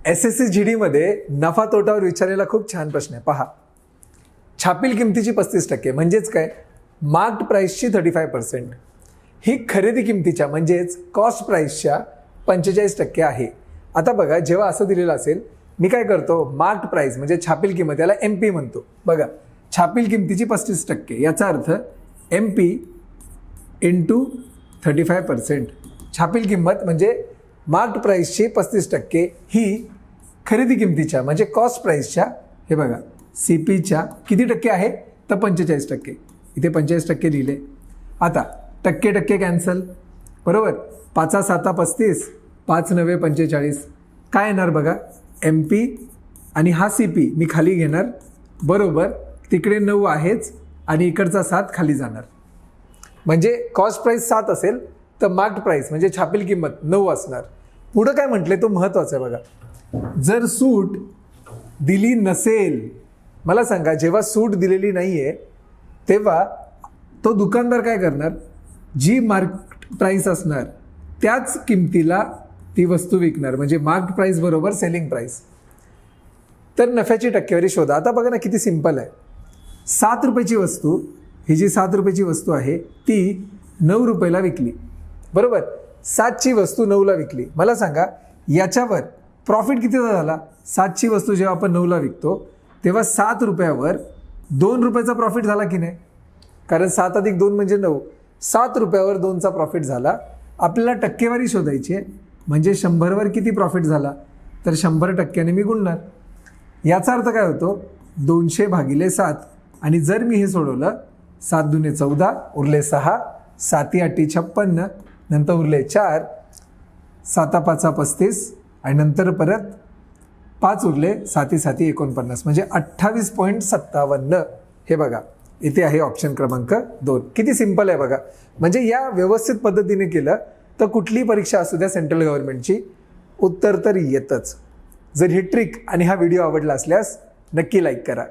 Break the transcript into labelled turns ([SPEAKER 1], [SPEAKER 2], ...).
[SPEAKER 1] SSC GD मध्ये नफा तोटावर विचारलेला खूप छान प्रश्न आहे पहा. छापील किमतीची 35% म्हणजेच काय, मार्क्ड प्राइसची 35%, ही खरेदी किमतीच्या म्हणजेच कॉस्ट प्राइसच्या 45% आहे. आता बघा, जेव्हा असं दिलेलं असेल, मी काय करतो, मार्क्ड प्राइस म्हणजे छापील किंमत, याला MP म्हणतो. बघा, छापील किमतीची 35%, याचा अर्थ MP इंटू 35%. छापील किंमत म्हणजे मार्क्ड प्राइसची 35% ही खरेदी किमतीच्या म्हणजे कॉस्ट प्राइसच्या, हे बघा CPच्या किती टक्के आहे, तर 45%. इथे 45% लिहिले. आता टक्के कॅन्सल, बरोबर. 5 7 35, 5 9 45. काय येणार बघा, MP आणि हा CP मी खाली घेणार, बरोबर. तिकडे 9 आहेच आणि इकडचा 7 खाली जाणार. म्हणजे कॉस्ट प्राइस 7 असेल तर मार्क्ड प्राइस म्हणजे छापील किंमत 9 असणार. पुढं काय म्हटलंय तो महत्त्वाचं आहे बघा. जर सूट दिली नसेल, मला सांगा, जेव्हा सूट दिलेली नाहीये तेव्हा तो दुकानदार काय करणार, जी मार्केट प्राइस असणार त्याच किमतीला ती वस्तू विकणार, म्हणजे मार्क्ड प्राइस बरोबर सेलिंग प्राइस. तर नफ्याची टक्केवारी शोधा. आता बघा ना, किती सिंपल आहे. 7 रुपयाची वस्तू, ही जी 7 रुपयाची वस्तू आहे ती 9 रुपयाला विकली, बरोबर. 7ची वस्तू 9ला विकली. मला सांगा, याच्यावर प्रॉफिट कितीचा झाला. 7ची वस्तू जेव्हा आपण 9ला विकतो तेव्हा 7 रुपयावर 2 रुपयाचा प्रॉफिट झाला की नाही, कारण 7 अधिक 2 म्हणजे 9. 7 रुपयावर 2चा प्रॉफिट झाला. आपल्याला टक्केवारी शोधायची आहे, म्हणजे 100वर किती प्रॉफिट झाला, तर 100% मी गुणणार. याचा अर्थ काय होतो, 200 भागिले 7. आणि जर मी हे सोडवलं, 7 दुने 14, उरले 6, 7 8 56, नंतर उरले 4, 7 5 35, आणि नंतर परत 5 उरले, 7 7 49, म्हणजे 28.57. हे बघा, इथे आहे ऑप्शन क्रमांक 2. किती सिंपल आहे बघा. म्हणजे या व्यवस्थित पद्धतीने केलं तर कुठलीही परीक्षा असू द्या सेंट्रल गव्हर्नमेंटची, उत्तर तर येतच. जर ही ट्रिक आणि हा व्हिडिओ आवडला असल्यास नक्की लाईक करा.